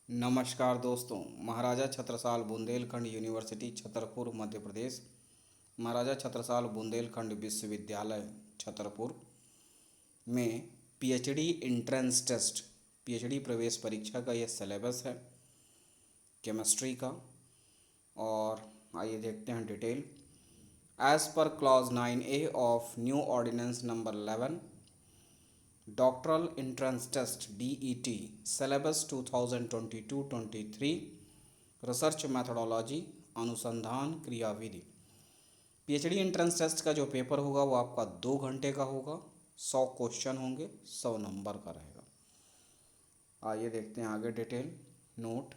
नमस्कार दोस्तों। महाराजा छत्रसाल बुंदेलखंड यूनिवर्सिटी छतरपुर मध्य प्रदेश, महाराजा छत्रसाल बुंदेलखंड विश्वविद्यालय छतरपुर में पीएचडी एंट्रेंस टेस्ट, पीएचडी प्रवेश परीक्षा का यह सिलेबस है केमिस्ट्री का। और आइए देखते हैं detail. As per clause 9A of new ordinance number 11 doctoral entrance test DET syllabus 2022-23 research methodology अनुसंधान क्रियाविधि। पीएचडी एंट्रेंस टेस्ट का जो पेपर होगा वो आपका 2 घंटे का होगा। 100 क्वेश्चन होंगे, 100 नंबर का रहेगा। आइए देखते हैं आगे detail. Note: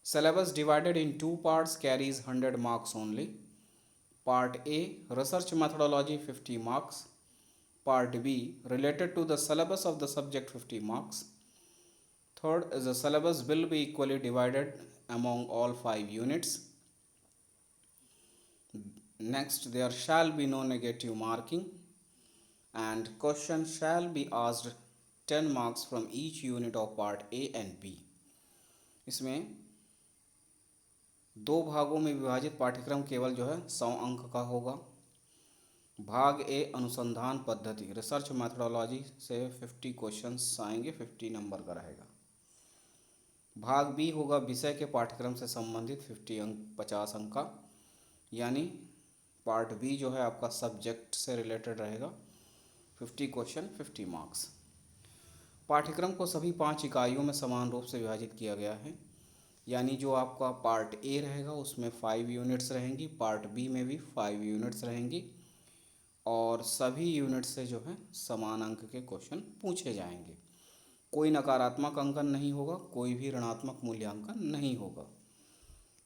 syllabus divided in 2 parts carries 100 marks only. Part a research methodology 50 marks. Part B related to the syllabus of the subject 50 marks. Third is the syllabus will be equally divided among all 5 units. Next, there shall be no negative marking and question shall be asked 10 marks from each unit of part A and B. इसमें 2 भागों में विभाजित पाठ्यक्रम केवल जो है 100 अंक का होगा। भाग ए अनुसंधान पद्धति रिसर्च मैथडोलॉजी से 50 क्वेश्चंस आएंगे, 50 नंबर का रहेगा। भाग बी होगा विषय के पाठ्यक्रम से संबंधित 50 अंक का, यानी पार्ट बी जो है आपका सब्जेक्ट से रिलेटेड रहेगा। 50 क्वेश्चन 50 मार्क्स। पाठ्यक्रम को सभी 5 इकाइयों में समान रूप से विभाजित किया गया है, यानी जो आपका पार्ट ए रहेगा उसमें 5 यूनिट्स रहेंगी, पार्ट बी में भी 5 यूनिट्स रहेंगी और सभी यूनिट से जो है समान अंक के क्वेश्चन पूछे जाएंगे। कोई नकारात्मक अंकन नहीं होगा, कोई भी ऋणात्मक मूल्यांकन नहीं होगा।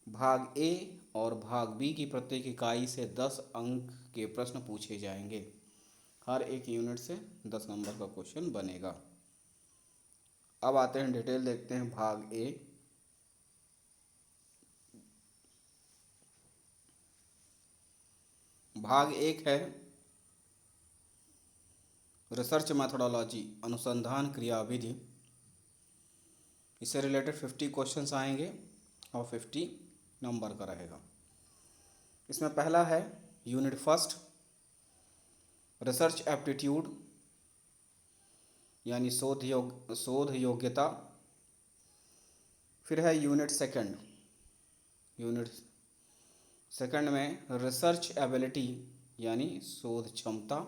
भाग ए और भाग बी की प्रत्येक इकाई से 10 अंक के प्रश्न पूछे जाएंगे। हर एक यूनिट से 10 नंबर का क्वेश्चन बनेगा। अब आते हैं डिटेल देखते हैं भाग ए। भाग एक है रिसर्च मैथडोलॉजी अनुसंधान क्रियाविधि। इससे रिलेटेड 50 क्वेश्चंस आएंगे और 50 नंबर का रहेगा। इसमें पहला है यूनिट फर्स्ट रिसर्च एप्टीट्यूड, यानी शोध योग्यता। फिर है यूनिट सेकंड में रिसर्च एबिलिटी, यानी शोध क्षमता।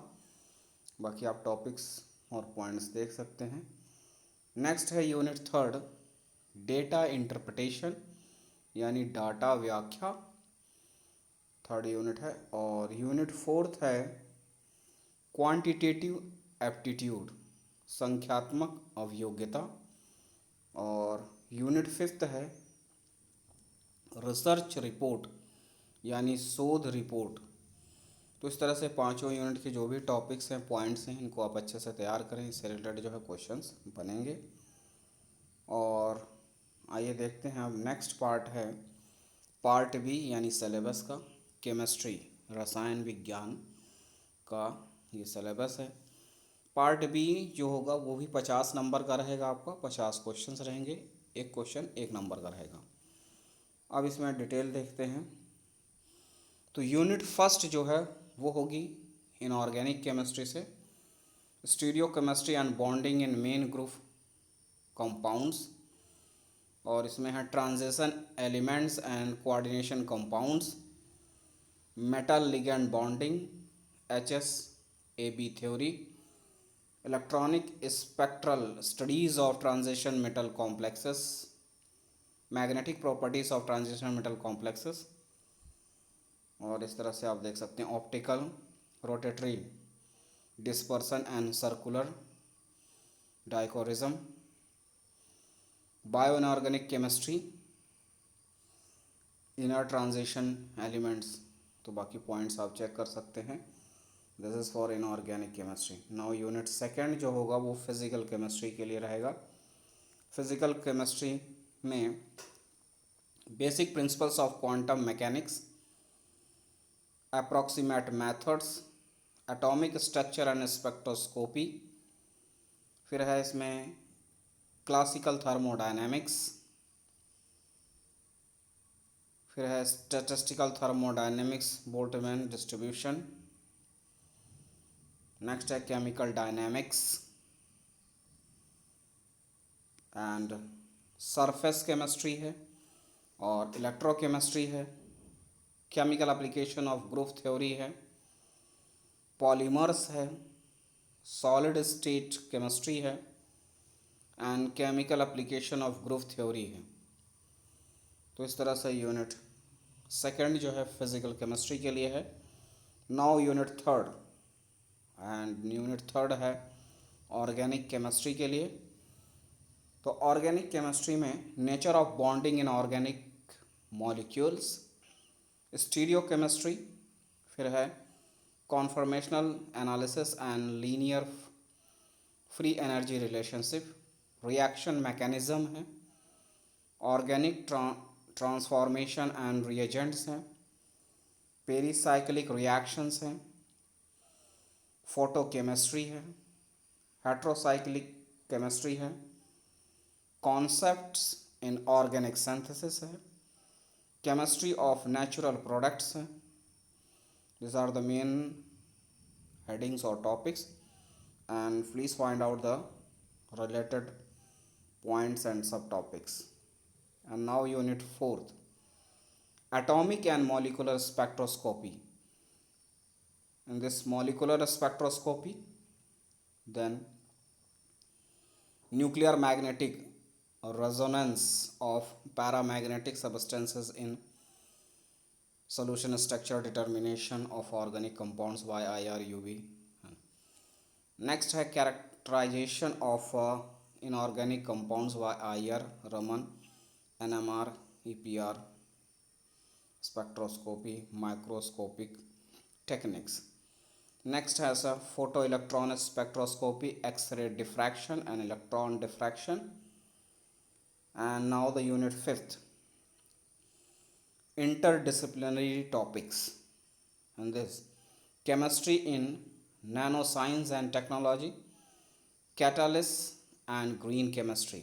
बाकी आप टॉपिक्स और पॉइंट्स देख सकते हैं। नेक्स्ट है यूनिट थर्ड डेटा इंटरप्रिटेशन, यानी डाटा व्याख्या, थर्ड यूनिट है। और यूनिट फोर्थ है क्वांटिटेटिव एप्टीट्यूड, संख्यात्मक अवयोग्यता। और यूनिट फिफ्थ है रिसर्च रिपोर्ट, यानी शोध रिपोर्ट। तो इस तरह से 5 यूनिट के जो भी टॉपिक्स हैं, पॉइंट्स हैं, इनको आप अच्छे से तैयार करें। इससे रिलेटेड जो है क्वेश्चंस बनेंगे। और आइए देखते हैं अब नेक्स्ट पार्ट है पार्ट बी, यानी सिलेबस का केमिस्ट्री रसायन विज्ञान का ये सिलेबस है। पार्ट बी जो होगा वो भी 50 नंबर का रहेगा। आपका 50 क्वेश्चंस रहेंगे, एक क्वेश्चन 1 नंबर का रहेगा। अब इसमें डिटेल देखते हैं। तो यूनिट फर्स्ट जो है वो होगी इनऑर्गेनिक केमिस्ट्री से stereo chemistry and bonding in main group compounds. और इसमें है transition elements and coordination compounds, metal ligand bonding, HSAB theory, electronic spectral studies of transition metal complexes, magnetic properties of transition metal complexes. और इस तरह से आप देख सकते हैं optical, rotatory dispersion and circular dichroism, bio inorganic chemistry, inner transition elements. तो बाकी पॉइंट्स आप चेक कर सकते हैं। This is for inorganic chemistry. Now unit second जो होगा वो फिजिकल केमिस्ट्री के लिए रहेगा। फिजिकल केमिस्ट्री में basic principles of quantum mechanics, approximate methods, atomic structure and spectroscopy. फिर है इसमें क्लासिकल थर्मोडायनेमिक्स, फिर है statistical thermodynamics, Boltzmann distribution. Next है chemical dynamics and surface chemistry है और इलेक्ट्रोकेमिस्ट्री है। Chemical application of group theory है, पॉलीमर्स है, सॉलिड स्टेट केमिस्ट्री है and chemical application of group theory है। तो इस तरह से यूनिट सेकंड जो है फिजिकल केमिस्ट्री के लिए है। Now unit third, and unit third है ऑर्गेनिक केमिस्ट्री के लिए। तो ऑर्गेनिक केमिस्ट्री में nature of bonding in organic molecules, stereo chemistry, फिर है conformational analysis and linear free energy relationship, reaction mechanism है, ऑर्गेनिक ट्रांसफॉर्मेशन एंड रिएजेंट्स हैं, pericyclic reactions हैं, फोटोकेमिस्ट्री है, हेट्रोसाइक्लिक केमिस्ट्री है, कॉन्सेप्ट्स इन ऑर्गेनिक सिंथेसिस है, chemistry of natural products है। These are the main headings or topics, and please find out the related points and subtopics. And now unit fourth, atomic and molecular spectroscopy. In this molecular spectroscopy, then nuclear magnetic resonance of paramagnetic substances in solution structure determination of organic compounds by IR UV. Next है characterization of inorganic compounds by IR, Raman, NMR, EPR, spectroscopy, microscopic techniques. Next has a photoelectron spectroscopy, X-ray diffraction and electron diffraction. And now the unit fifth, interdisciplinary topics, and this chemistry in nanoscience and technology, catalysts and green chemistry.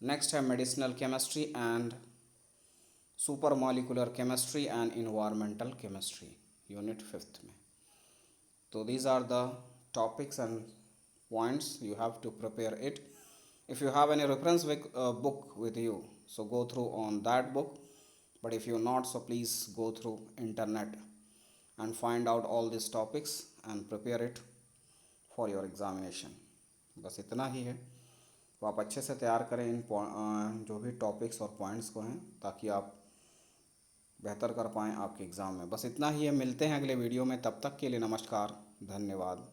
Next है medicinal chemistry and supermolecular chemistry and environmental chemistry, unit 5th में. So these are the topics and points you have to prepare it. If you have any reference book with you, so go through on that book, but if you not, so please go through internet and find out all these topics and prepare it for your examination. बस इतना ही है, तो आप अच्छे से तैयार करें इन जो भी टॉपिक्स और पॉइंट्स को हैं, ताकि आप बेहतर कर पाएँ आपके एग्ज़ाम में। बस इतना ही है, मिलते हैं अगले वीडियो में, तब तक के लिए नमस्कार, धन्यवाद।